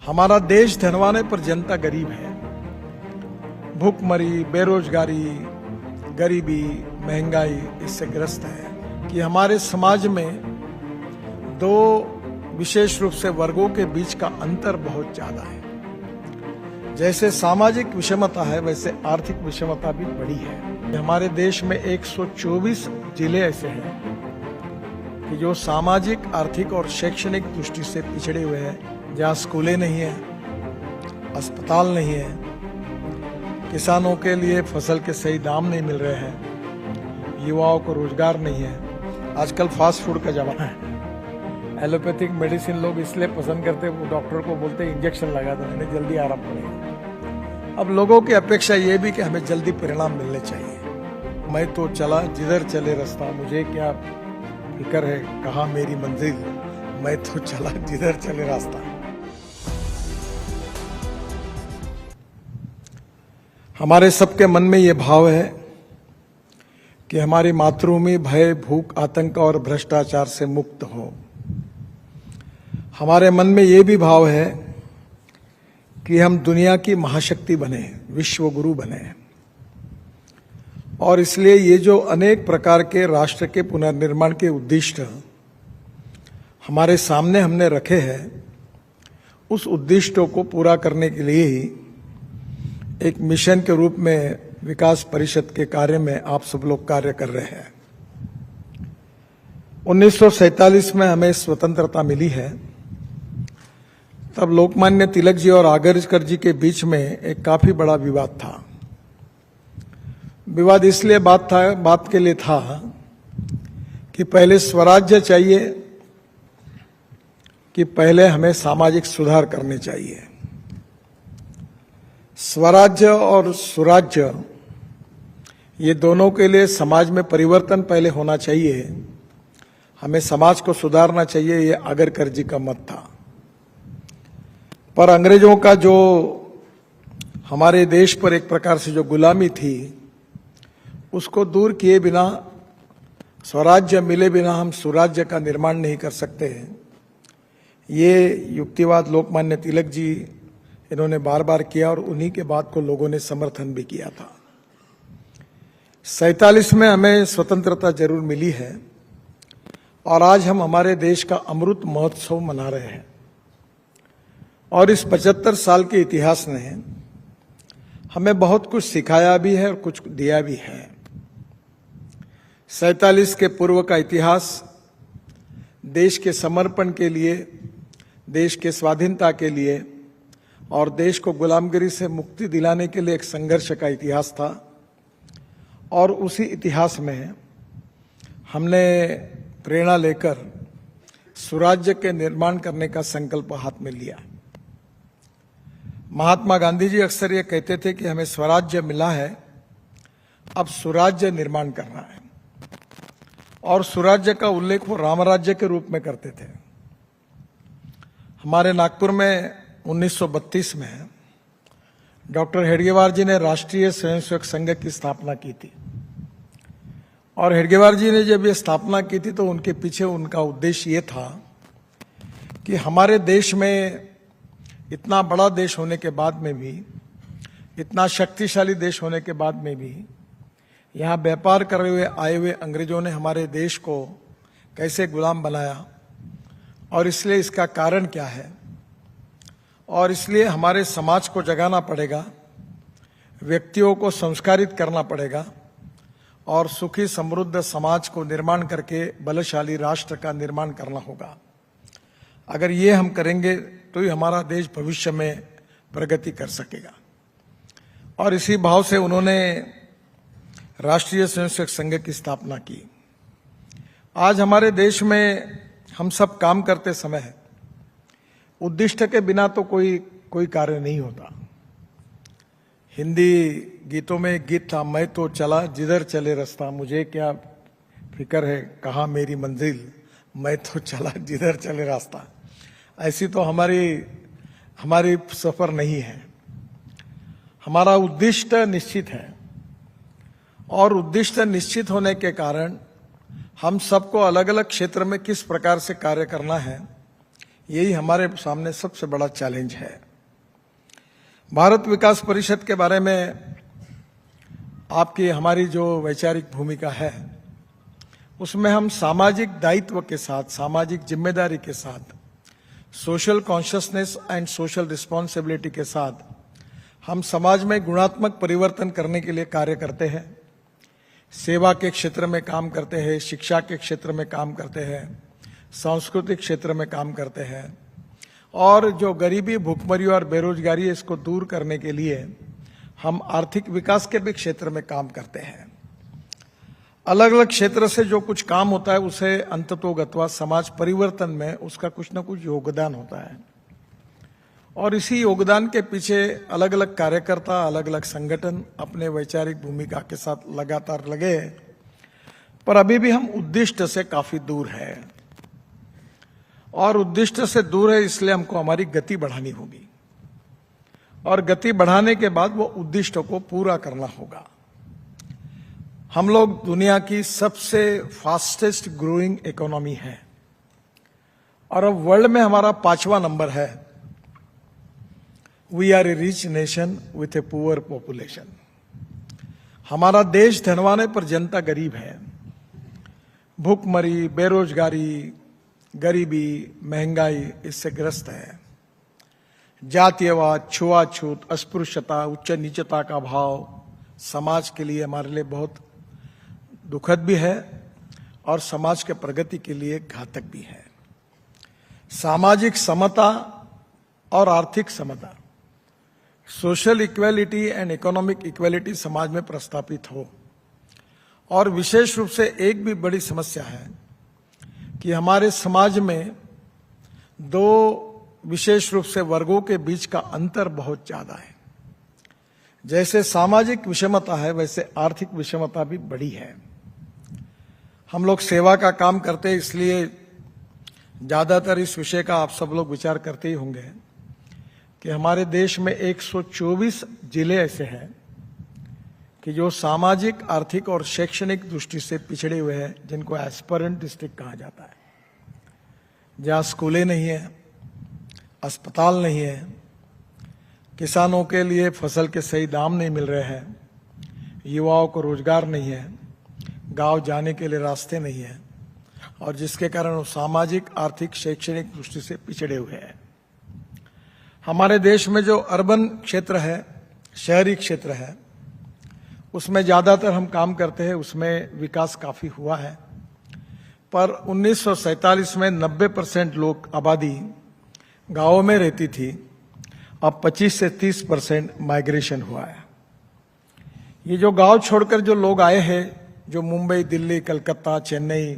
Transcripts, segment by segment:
हमारा देश धनवान है पर जनता गरीब है। भूखमरी, बेरोजगारी, गरीबी, महंगाई इससे ग्रस्त है कि हमारे समाज में दो विशेष रूप से वर्गों के बीच का अंतर बहुत ज्यादा है। जैसे सामाजिक विषमता है वैसे आर्थिक विषमता भी बड़ी है। हमारे देश में 124 जिले ऐसे हैं कि जो सामाजिक, आर्थिक और शैक्षणिक दृष्टि से पिछड़े हुए हैं, जहाँ स्कूलें नहीं है, अस्पताल नहीं है, किसानों के लिए फसल के सही दाम नहीं मिल रहे हैं, युवाओं को रोजगार नहीं है। आजकल फास्ट फूड का जमाना है। एलोपैथिक मेडिसिन लोग इसलिए पसंद करते, वो डॉक्टर को बोलते इंजेक्शन लगा दो, इन्हें जल्दी आराम पड़ेगा। अब लोगों की अपेक्षा ये भी कि हमें जल्दी परिणाम मिलने चाहिए। मैं तो चला जिधर चले रास्ता, मुझे क्या फिक्र है कहाँ मेरी मंजिल, मैं तो चला जिधर चले रास्ता। हमारे सबके मन में ये भाव है कि हमारी मातृभूमि भय, भूख, आतंक और भ्रष्टाचार से मुक्त हो। हमारे मन में ये भी भाव है कि हम दुनिया की महाशक्ति बने, विश्व गुरु बने। और इसलिए ये जो अनेक प्रकार के राष्ट्र के पुनर्निर्माण के उद्दिष्ट हमारे सामने हमने रखे हैं, उस उद्दिष्टों को पूरा करने के लिए ही एक मिशन के रूप में विकास परिषद के कार्य में आप सब लोग कार्य कर रहे हैं। 1947 में हमें स्वतंत्रता मिली है। तब लोकमान्य तिलक जी और आगरकर जी के बीच में एक काफी बड़ा विवाद था। विवाद इसलिए बात के लिए था कि पहले स्वराज्य चाहिए कि पहले हमें सामाजिक सुधार करने चाहिए। स्वराज्य और सुराज्य ये दोनों के लिए समाज में परिवर्तन पहले होना चाहिए, हमें समाज को सुधारना चाहिए, ये आगरकर जी का मत था। पर अंग्रेजों का जो हमारे देश पर एक प्रकार से जो गुलामी थी, उसको दूर किए बिना, स्वराज्य मिले बिना हम सुराज्य का निर्माण नहीं कर सकते। ये युक्तिवाद लोकमान्य तिलक जी इन्होंने बार बार किया और उन्हीं के बात को लोगों ने समर्थन भी किया था। 47 में हमें स्वतंत्रता जरूर मिली है और आज हम हमारे देश का अमृत महोत्सव मना रहे हैं। और इस 75 साल के इतिहास ने हमें बहुत कुछ सिखाया भी है और कुछ दिया भी है। 47 के पूर्व का इतिहास देश के समर्पण के लिए, देश के स्वाधीनता के लिए और देश को गुलामगिरी से मुक्ति दिलाने के लिए एक संघर्ष का इतिहास था। और उसी इतिहास में हमने प्रेरणा लेकर सुराज्य के निर्माण करने का संकल्प हाथ में लिया। महात्मा गांधी जी अक्सर ये कहते थे कि हमें स्वराज्य मिला है, अब सुराज्य निर्माण करना है। और सुराज्य का उल्लेख वो रामराज्य के रूप में करते थे। हमारे नागपुर में 1932 में डॉक्टर हेडगेवार जी ने राष्ट्रीय स्वयंसेवक संघ की स्थापना की थी। और हेडगेवार जी ने जब ये स्थापना की थी तो उनके पीछे उनका उद्देश्य ये था कि हमारे देश में, इतना बड़ा देश होने के बाद में भी, इतना शक्तिशाली देश होने के बाद में भी, यहाँ व्यापार करे हुए आए हुए अंग्रेजों ने हमारे देश को कैसे गुलाम बनाया और इसलिए इसका कारण क्या है। और इसलिए हमारे समाज को जगाना पड़ेगा, व्यक्तियों को संस्कारित करना पड़ेगा और सुखी समृद्ध समाज को निर्माण करके बलशाली राष्ट्र का निर्माण करना होगा। अगर ये हम करेंगे तो ही हमारा देश भविष्य में प्रगति कर सकेगा। और इसी भाव से उन्होंने राष्ट्रीय स्वयंसेवक संघ की स्थापना की। आज हमारे देश में हम सब काम करते समय उद्दिष्ट के बिना तो कोई कार्य नहीं होता। हिंदी गीतों में एक गीत था, मैं तो चला जिधर चले रास्ता, मुझे क्या फिक्र है कहाँ मेरी मंजिल, मैं तो चला जिधर चले रास्ता। ऐसी तो हमारी सफर नहीं है। हमारा उद्दिष्ट निश्चित है और उद्दिष्ट निश्चित होने के कारण हम सबको अलग अलग क्षेत्र में किस प्रकार से कार्य करना है, यही हमारे सामने सबसे बड़ा चैलेंज है। भारत विकास परिषद के बारे में आपकी हमारी जो वैचारिक भूमिका है, उसमें हम सामाजिक दायित्व के साथ, सामाजिक जिम्मेदारी के साथ, social consciousness and social responsibility के साथ हम समाज में गुणात्मक परिवर्तन करने के लिए कार्य करते हैं। सेवा के क्षेत्र में काम करते हैं, शिक्षा के क्षेत्र में काम करते हैं, सांस्कृतिक क्षेत्र में काम करते हैं, और जो गरीबी, भूखमरी और बेरोजगारी है, इसको दूर करने के लिए हम आर्थिक विकास के भी क्षेत्र में काम करते हैं। अलग अलग क्षेत्र से जो कुछ काम होता है उसे अंततोगत्वा समाज परिवर्तन में उसका कुछ न कुछ योगदान होता है, और इसी योगदान के पीछे अलग अलग कार्यकर्ता, अलग अलग संगठन अपने वैचारिक भूमिका के साथ लगातार लगे हैं। पर अभी भी हम उद्दिष्ट से काफी दूर है, और उद्दिष्ट से दूर है इसलिए हमको हमारी गति बढ़ानी होगी, और गति बढ़ाने के बाद वो उद्दिष्टों को पूरा करना होगा। हम लोग दुनिया की सबसे फास्टेस्ट ग्रोइंग इकोनॉमी है, और अब वर्ल्ड में हमारा 5वां नंबर है। We are a rich nation with a poor population. हमारा देश धनवान है पर जनता गरीब है। भूखमरी, बेरोजगारी, गरीबी, महंगाई इससे ग्रस्त है। जातीयवाद, छुआछूत, अस्पृश्यता, उच्च नीचता का भाव समाज के लिए, हमारे लिए बहुत दुखद भी है और समाज के प्रगति के लिए घातक भी है। सामाजिक समता और आर्थिक समता, social equality and economic equality समाज में प्रस्तापित हो। और विशेष रूप से एक भी बड़ी समस्या है कि हमारे समाज में दो विशेष रूप से वर्गों के बीच का अंतर बहुत ज्यादा है। जैसे सामाजिक विषमता है, वैसे आर्थिक विषमता भी बड़ी है। हम लोग सेवा का काम करते हैं, इसलिए ज्यादातर इस विषय का आप सब लोग विचार करते ही होंगे कि हमारे देश में 124 जिले ऐसे हैं कि जो सामाजिक, आर्थिक और शैक्षणिक दृष्टि से पिछड़े हुए हैं, जिनको एस्पिरेंट डिस्ट्रिक्ट कहा जाता है, जहां स्कूलें नहीं है, अस्पताल नहीं है, किसानों के लिए फसल के सही दाम नहीं मिल रहे हैं, युवाओं को रोजगार नहीं है, गांव जाने के लिए रास्ते नहीं है, और जिसके कारण वो सामाजिक, आर्थिक, शैक्षणिक दृष्टि से पिछड़े हुए हैं। हमारे देश में जो अर्बन क्षेत्र है, शहरी क्षेत्र है, उसमें ज्यादातर हम काम करते हैं, उसमें विकास काफी हुआ है। पर 1947 में 90% लोग आबादी गांवों में रहती थी, अब 25 से 30% माइग्रेशन हुआ है। ये जो गांव छोड़कर जो लोग आए हैं, जो मुंबई, दिल्ली, कलकत्ता, चेन्नई,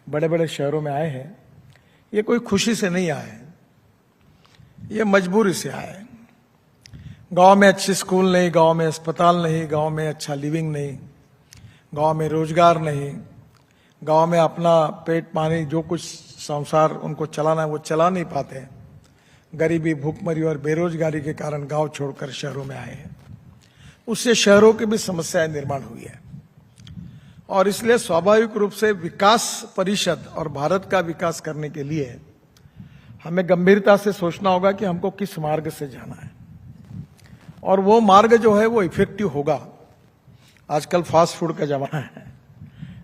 बड़े बड़े शहरों में आए हैं, ये कोई खुशी से नहीं आए हैं, ये मजबूरी से आए हैं। गांव में अच्छे स्कूल नहीं, गांव में अस्पताल नहीं, गांव में अच्छा लिविंग नहीं, गांव में रोजगार नहीं, गांव में अपना पेट पानी, जो कुछ संसार उनको चलाना है वो चला नहीं पाते। गरीबी, भूखमरी और बेरोजगारी के कारण गांव छोड़कर शहरों में आए हैं। उससे शहरों की भी समस्याएं निर्माण हुई है, और इसलिए स्वाभाविक रूप से विकास परिषद और भारत का विकास करने के लिए हमें गंभीरता से सोचना होगा कि हमको किस मार्ग से जाना है, और वो मार्ग जो है वो इफेक्टिव होगा। आजकल फास्ट फूड का जमाना है,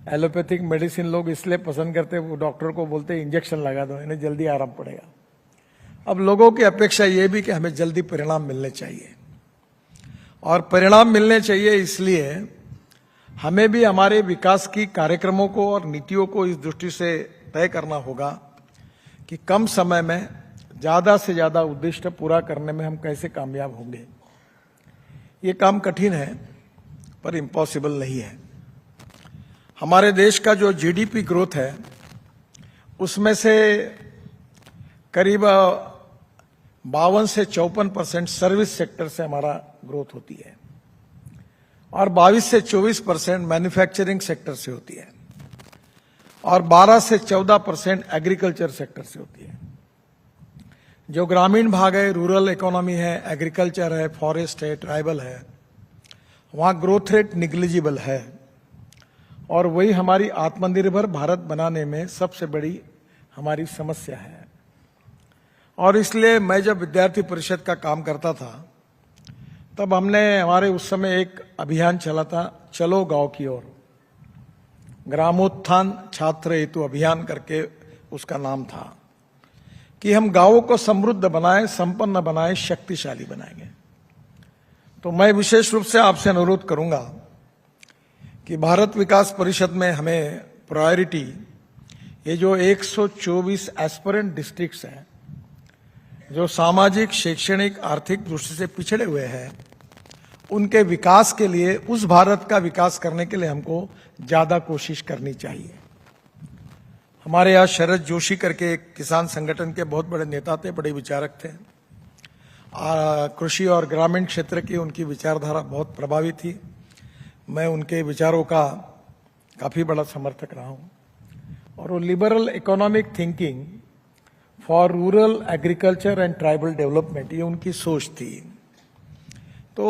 एलोपैथिक मेडिसिन लोग इसलिए पसंद करते हैं, वो डॉक्टर को बोलते हैं इंजेक्शन लगा दो, इन्हें जल्दी आराम पड़ेगा। अब लोगों की अपेक्षा ये भी कि हमें जल्दी परिणाम मिलने चाहिए, और परिणाम मिलने चाहिए इसलिए हमें भी हमारे विकास की कार्यक्रमों को और नीतियों को इस दृष्टि से तय करना होगा कि कम समय में ज्यादा से ज्यादा उद्देश्य पूरा करने में हम कैसे कामयाब होंगे। ये काम कठिन है पर इम्पॉसिबल नहीं है। हमारे देश का जो जीडीपी ग्रोथ है, उसमें से करीब 52 से 54% सर्विस सेक्टर से हमारा ग्रोथ होती है, और 22 से 24% मैन्युफैक्चरिंग सेक्टर से होती है, और 12 से 14% एग्रीकल्चर सेक्टर से होती है। जो ग्रामीण भाग है, रूरल इकोनॉमी है, एग्रीकल्चर है, फॉरेस्ट है, ट्राइबल है, वहां ग्रोथ रेट निग्लिजिबल है, और वही हमारी आत्मनिर्भर भारत बनाने में सबसे बड़ी हमारी समस्या है। और इसलिए मैं जब विद्यार्थी परिषद का काम करता था तब हमने हमारे उस समय एक अभियान चला था, चलो गांव की ओर, ग्रामोत्थान छात्र हेतु अभियान करके उसका नाम था, कि हम गांवों को समृद्ध बनाएं, संपन्न बनाएं, शक्तिशाली बनाएंगे। तो मैं विशेष रूप से आपसे अनुरोध करूंगा कि भारत विकास परिषद में हमें प्रायोरिटी, ये जो 124 एस्पिरेंट डिस्ट्रिक्ट्स हैं जो सामाजिक, शैक्षणिक, आर्थिक दृष्टि से पिछड़े हुए हैं, उनके विकास के लिए, उस भारत का विकास करने के लिए हमको ज्यादा कोशिश करनी चाहिए। हमारे यहाँ शरद जोशी करके एक किसान संगठन के बहुत बड़े नेता थे, बड़े विचारक थे। कृषि और ग्रामीण क्षेत्र की उनकी विचारधारा बहुत प्रभावी थी। मैं उनके विचारों का काफी बड़ा समर्थक रहा हूं। और वो liberal economic thinking for rural agriculture and tribal development, ये उनकी सोच थी। तो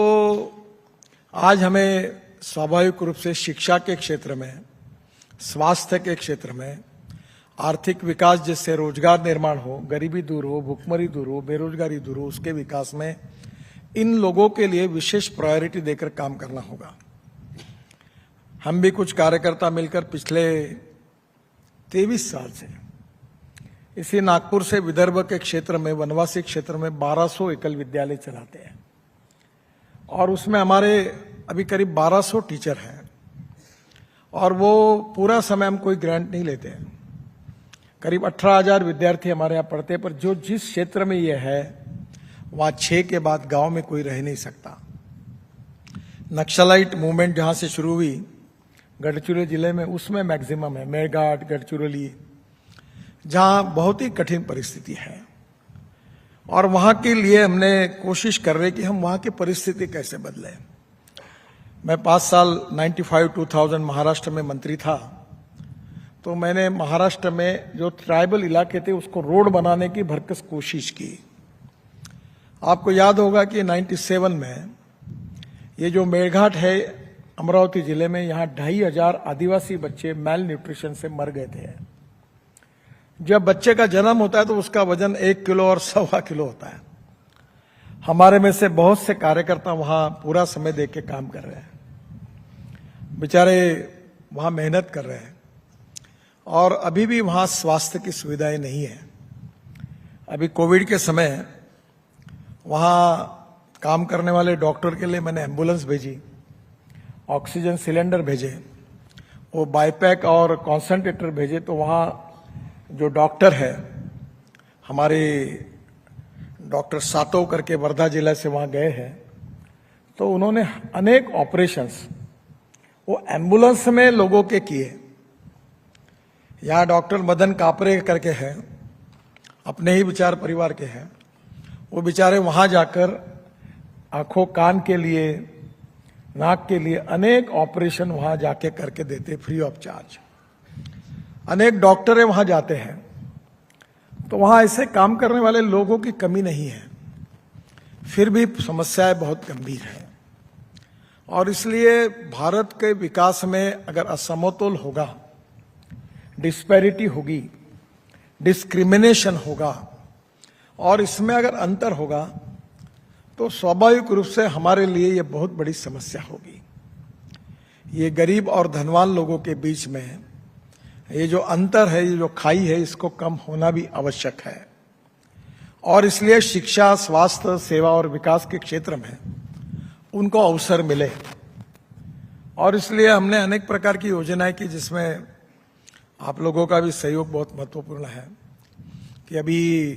आज हमें स्वाभाविक रूप से शिक्षा के क्षेत्र में, स्वास्थ्य के क्षेत्र में, आर्थिक विकास जिससे रोजगार निर्माण हो, गरीबी दूर हो, भुखमरी दूर हो, बेरोजगारी दूर हो, उसके विकास में इन लोगों के लिए विशेष प्रायोरिटी देकर काम करना होगा। हम भी कुछ कार्यकर्ता मिलकर पिछले 23 साल से इसी नागपुर से विदर्भ के क्षेत्र में, वनवासी क्षेत्र में 1200 एकल विद्यालय चलाते हैं और उसमें हमारे अभी करीब 1200 टीचर हैं और वो पूरा समय हम कोई ग्रांट नहीं लेते हैं। करीब 18,000 विद्यार्थी हमारे यहाँ पढ़ते हैं, पर जो जिस क्षेत्र में ये है वहां 6 के बाद गांव में कोई रह नहीं सकता। नक्सलाइट मूवमेंट जहां से शुरू हुई गढ़चिरौली जिले में, उसमें मैक्सिमम है, मेरघाट, गढ़चिरौली, जहां बहुत ही कठिन परिस्थिति है। और वहां के लिए हमने कोशिश कर रहे कि हम वहां की परिस्थिति कैसे बदलें। मैं 5 साल 95-2000 महाराष्ट्र में मंत्री था, तो मैंने महाराष्ट्र में जो ट्राइबल इलाके थे उसको रोड बनाने की भरकस कोशिश की। आपको याद होगा कि 97 में ये जो मेरघाट है अमरावती जिले में, यहाँ 2500 आदिवासी बच्चे मैल न्यूट्रिशन से मर गए थे। जब बच्चे का जन्म होता है तो उसका वजन 1 किलो और 1.25 किलो होता है। हमारे में से बहुत से कार्यकर्ता वहां पूरा समय दे के काम कर रहे हैं, बेचारे वहां मेहनत कर रहे हैं। और अभी भी वहां स्वास्थ्य की सुविधाएं नहीं है। अभी कोविड के समय वहां काम करने वाले डॉक्टर के लिए मैंने एम्बुलेंस भेजी, ऑक्सीजन सिलेंडर भेजे, वो बाईपैक और कॉन्सेंट्रेटर भेजे। तो वहां जो डॉक्टर है हमारे, डॉक्टर सातव करके वर्धा जिला से वहां गए हैं, तो उन्होंने अनेक ऑपरेशंस वो एम्बुलेंस में लोगों के किए। यहाँ डॉक्टर मदन कापरे करके हैं, अपने ही विचार परिवार के हैं, वो बेचारे वहां जाकर आंखों कान के लिए, नाक के लिए अनेक ऑपरेशन वहां जाके करके देते फ्री ऑफ चार्ज। अनेक डॉक्टर है वहां जाते हैं। तो वहां ऐसे काम करने वाले लोगों की कमी नहीं है, फिर भी समस्याएं बहुत गंभीर है। और इसलिए भारत के विकास में अगर असमतोल होगा, डिस्पैरिटी होगी, डिस्क्रिमिनेशन होगा और इसमें अगर अंतर होगा तो स्वाभाविक रूप से हमारे लिए यह बहुत बड़ी समस्या होगी। ये गरीब और धनवान लोगों के बीच में ये जो अंतर है, ये जो खाई है, इसको कम होना भी आवश्यक है। और इसलिए शिक्षा, स्वास्थ्य, सेवा और विकास के क्षेत्र में उनको अवसर मिले। और इसलिए हमने अनेक प्रकार की योजनाएं की, जिसमें आप लोगों का भी सहयोग बहुत महत्वपूर्ण है। कि अभी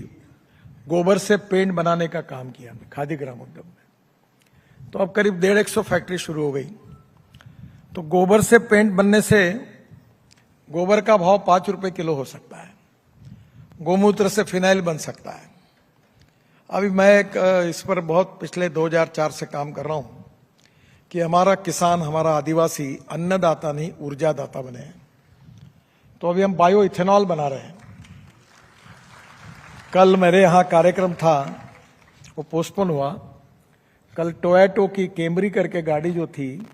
गोबर से पेंट बनाने का काम किया खादी ग्राम उद्योग में, तो अब करीब 150 फैक्ट्री शुरू हो गई। तो गोबर से पेंट बनने से गोबर का भाव 5 रुपए किलो हो सकता है, गोमूत्र से फिनाइल बन सकता है। अभी मैं इस पर बहुत पिछले 2004 से काम कर रहा हूं कि हमारा किसान, हमारा आदिवासी अन्नदाता नहीं ऊर्जादाता बने। तो अभी हम बायो इथेनॉल बना रहे हैं। कल मेरे यहां कार्यक्रम था, वो पोस्टपोन हुआ। कल टोयोटो की कैमरी करके गाड़ी जो थी,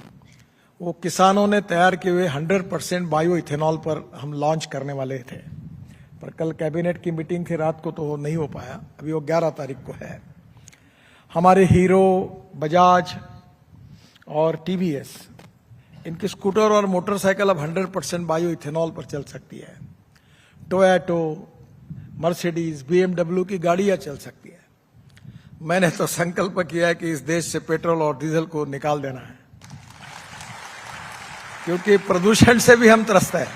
वो किसानों ने तैयार किए हुए 100% बायो इथेनॉल पर हम लॉन्च करने वाले थे। पर कल कैबिनेट की मीटिंग थी रात को तो नहीं हो पाया, अभी वो 11 तारीख को है। हमारे हीरो, बजाज और टीवीएस, इनकी स्कूटर और मोटरसाइकिल अब 100% बायो इथेनॉल पर चल सकती है। टोयोटो, मर्सिडीज, बीएमडब्ल्यू की गाड़ियां चल सकती है। मैंने तो संकल्प किया है कि इस देश से पेट्रोल और डीजल को निकाल देना है, क्योंकि प्रदूषण से भी हम त्रस्त हैं।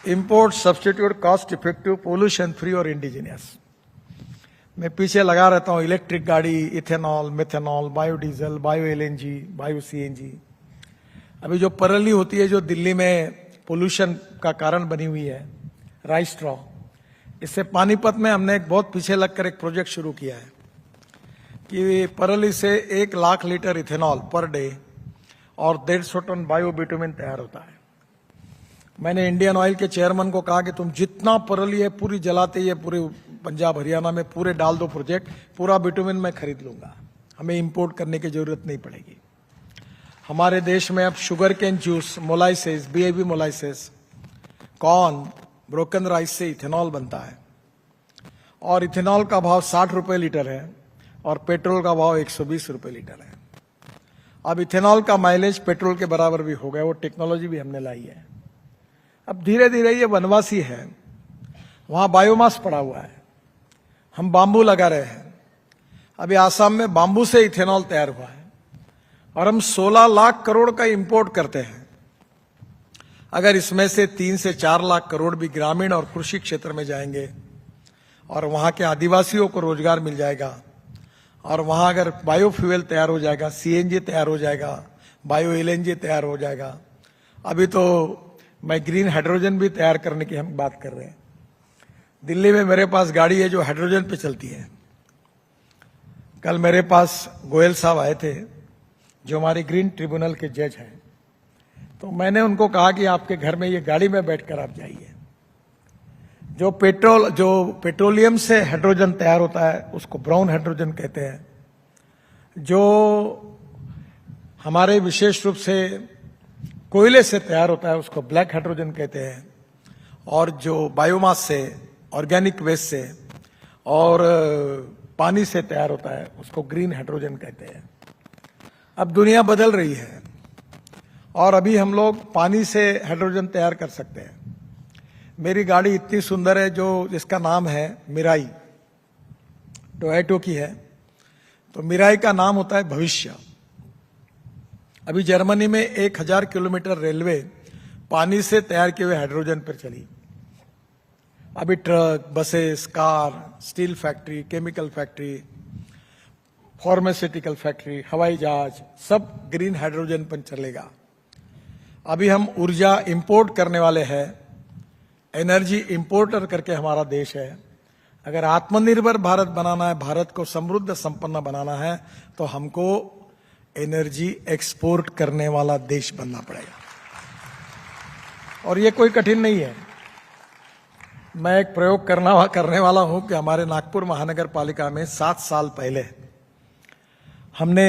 Import, substitute, cost effective, pollution free और इंडिजिनियस। मैं पीछे लगा रहता हूं इलेक्ट्रिक गाड़ी, ethanol, methanol, biodiesel, bio LNG, bio CNG. अभी जो परली होती है, जो दिल्ली में पोल्यूशन का कारण बनी हुई है, राइस स्ट्रॉ, इससे पानीपत में हमने एक बहुत पीछे लगकर एक प्रोजेक्ट शुरू किया है कि परली से 1 lakh litre ethanol per day और 150 टन बायो बिटुमिन तैयार होता है। मैंने इंडियन ऑयल के चेयरमैन को कहा कि तुम जितना परली है पूरी जलाते ही पूरे पंजाब हरियाणा में पूरे डाल दो प्रोजेक्ट, पूरा बिटुमिन मैं खरीद लूंगा, हमें इंपोर्ट करने की जरूरत नहीं पड़ेगी। हमारे देश में अब शुगर केन जूस, मोलाइसेस, बीएबी मोलाइसेस, कॉर्न, ब्रोकन राइस से इथेनॉल बनता है और इथेनॉल का भाव 60 रुपए लीटर है और पेट्रोल का भाव 120 रुपए लीटर है। अब इथेनॉल का माइलेज पेट्रोल के बराबर भी हो गया, वो टेक्नोलॉजी भी हमने लाई है। अब धीरे धीरे ये वनवासी है, वहां बायोमास पड़ा हुआ है, हम बांबू लगा रहे हैं। अभी आसाम में बांबू से इथेनॉल तैयार हुआ है और हम 16 लाख करोड़ का इंपोर्ट करते हैं। अगर इसमें से 3 से 4 लाख करोड़ भी ग्रामीण और कृषि क्षेत्र में जाएंगे और वहां के आदिवासियों को रोजगार मिल जाएगा और वहां अगर बायोफ्यूल तैयार हो जाएगा, सीएनजी तैयार हो जाएगा, बायो एलएनजी तैयार हो जाएगा। अभी तो मैं ग्रीन हाइड्रोजन भी तैयार करने की हम बात कर रहे हैं। दिल्ली में मेरे पास गाड़ी है जो हाइड्रोजन पे चलती है। कल मेरे पास गोयल साहब आए थे जो हमारे ग्रीन ट्रिब्यूनल के जज हैं, तो मैंने उनको कहा कि आपके घर में ये गाड़ी में बैठकर आप जाइए। जो पेट्रोलियम से हाइड्रोजन तैयार होता है उसको ब्राउन हाइड्रोजन कहते हैं। जो हमारे विशेष रूप से कोयले से तैयार होता है उसको ब्लैक हाइड्रोजन कहते हैं। और जो बायोमास से, ऑर्गेनिक वेस्ट से और पानी से तैयार होता है उसको ग्रीन हाइड्रोजन कहते हैं। अब दुनिया बदल रही है और अभी हम लोग पानी से हाइड्रोजन तैयार कर सकते हैं। मेरी गाड़ी इतनी सुंदर है जिसका नाम है मिराई, टोयोटो की है। तो मिराई का नाम होता है भविष्य। अभी जर्मनी में 1000 किलोमीटर रेलवे पानी से तैयार किए हुए हाइड्रोजन पर चली। अभी truck, buses, car, steel factory, chemical factory, pharmaceutical factory, हवाई जहाज सब ग्रीन हाइड्रोजन पर चलेगा। अभी हम ऊर्जा इंपोर्ट करने वाले हैं, एनर्जी इंपोर्टर करके हमारा देश है। अगर आत्मनिर्भर भारत बनाना है, भारत को समृद्ध संपन्न बनाना है, तो हमको एनर्जी एक्सपोर्ट करने वाला देश बनना पड़ेगा। और ये कोई कठिन नहीं है। मैं एक प्रयोग करने वाला हूं कि हमारे नागपुर महानगर पालिका में 7 साल पहले हमने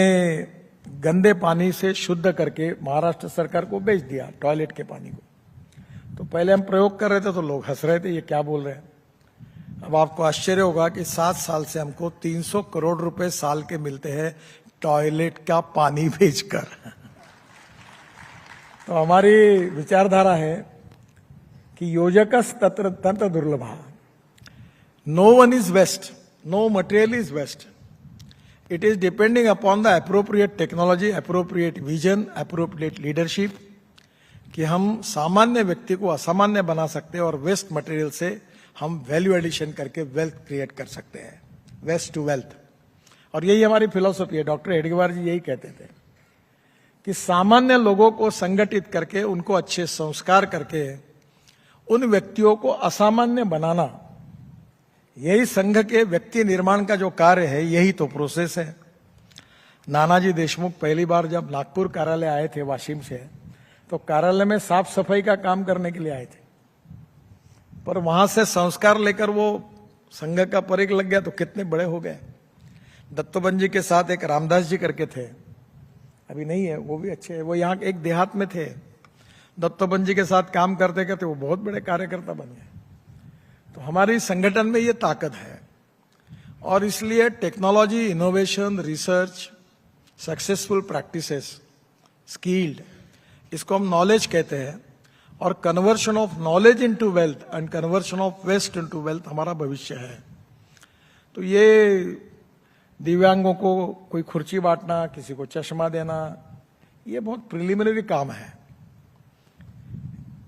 गंदे पानी से शुद्ध करके महाराष्ट्र सरकार को बेच दिया, टॉयलेट के पानी को। तो पहले हम प्रयोग कर रहे थे तो लोग हंस रहे थे, ये क्या बोल रहे हैं। अब आपको आश्चर्य होगा कि 7 साल से हमको 300 करोड़ रुपए साल के मिलते हैं टॉयलेट का पानी बेचकर। तो हमारी विचारधारा है कि योजकस तत्र तंत्र दुर्लभा, no one is waste, no material is waste, it is depending upon the appropriate technology, appropriate vision, appropriate leadership, कि हम सामान्य व्यक्ति को असामान्य बना सकते हैं और वेस्ट मटेरियल से हम वैल्यू एडिशन करके वेल्थ क्रिएट कर सकते हैं, वेस्ट टू वेल्थ। और यही हमारी फिलॉसफी है। डॉक्टर हेडगेवार जी यही कहते थे कि सामान्य लोगों को संगठित करके, उनको अच्छे संस्कार करके उन व्यक्तियों को असामान्य बनाना, यही संघ के व्यक्ति निर्माण का जो कार्य है, यही तो प्रोसेस है। नानाजी देशमुख पहली बार जब नागपुर कार्यालय आए थे वाशिम से, तो कार्यालय में साफ सफाई का काम करने के लिए आए थे, पर वहां से संस्कार लेकर वो संघ का परिक लग गया तो कितने बड़े हो गए। दत्तोबन जी के साथ एक रामदास जी करके थे, अभी नहीं है, वो भी अच्छे हैं। वो यहाँ एक देहात में थे, दत्तोबन जी के साथ काम करते करते वो बहुत बड़े कार्यकर्ता बन गए। तो हमारी संगठन में ये ताकत है और इसलिए technology, innovation, research, successful practices, skilled, इसको हम नॉलेज कहते हैं, और conversion of knowledge into wealth and conversion of waste into wealth हमारा भविष्य है। तो ये दिव्यांगों को कोई खुर्ची बांटना, किसी को चश्मा देना, ये बहुत प्रिलिमिनरी काम है,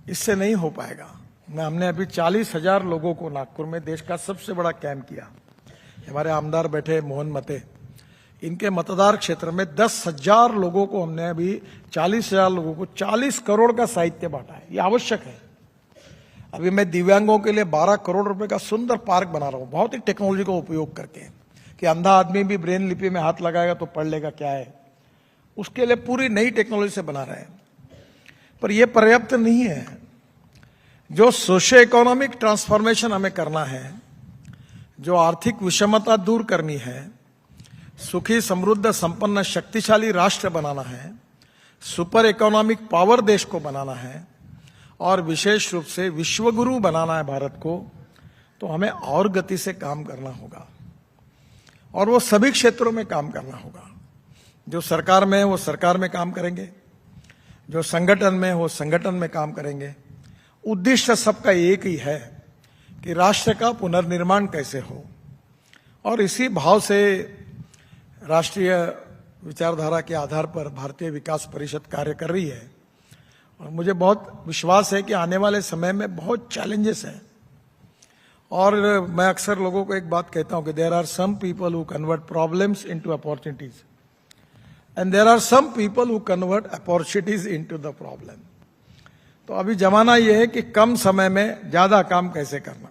इससे नहीं हो पाएगा। हमने अभी 40,000 लोगों को नागपुर में देश का सबसे बड़ा कैंप किया। हमारे आमदार बैठे मोहन मते, इनके मतदार क्षेत्र में 10,000 लोगों को हमने अभी 40,000 लोगों को 40 करोड़ का साहित्य बांटा है। ये आवश्यक है। अभी मैं दिव्यांगों के लिए 12 करोड़ रुपए का सुंदर पार्क बना रहा हूं, बहुत ही टेक्नोलॉजी का उपयोग करके, कि अंधा आदमी भी ब्रेन लिपि में हाथ लगाएगा तो पढ़ लेगा क्या है, उसके लिए पूरी नई टेक्नोलॉजी से बना रहे हैं। पर यह पर्याप्त नहीं है। जो सोशियो इकोनॉमिक ट्रांसफॉर्मेशन हमें करना है, जो आर्थिक विषमता दूर करनी है, सुखी, समृद्ध, संपन्न, शक्तिशाली राष्ट्र बनाना है, सुपर इकोनॉमिक पावर देश को बनाना है और विशेष रूप से विश्वगुरु बनाना है भारत को, तो हमें और गति से काम करना होगा और वो सभी क्षेत्रों में काम करना होगा। जो सरकार में है वो सरकार में काम करेंगे, जो संगठन में है वो संगठन में काम करेंगे। उद्देश्य सबका एक ही है कि राष्ट्र का पुनर्निर्माण कैसे हो, और इसी भाव से राष्ट्रीय विचारधारा के आधार पर भारतीय विकास परिषद कार्य कर रही है। और मुझे बहुत विश्वास है कि आने वाले समय में बहुत चैलेंजेस हैं। और मैं अक्सर लोगों को एक बात कहता हूं कि there are some people who convert problems into opportunities and there are some people who convert opportunities into the problem. तो अभी जमाना यह है कि कम समय में ज्यादा काम कैसे करना।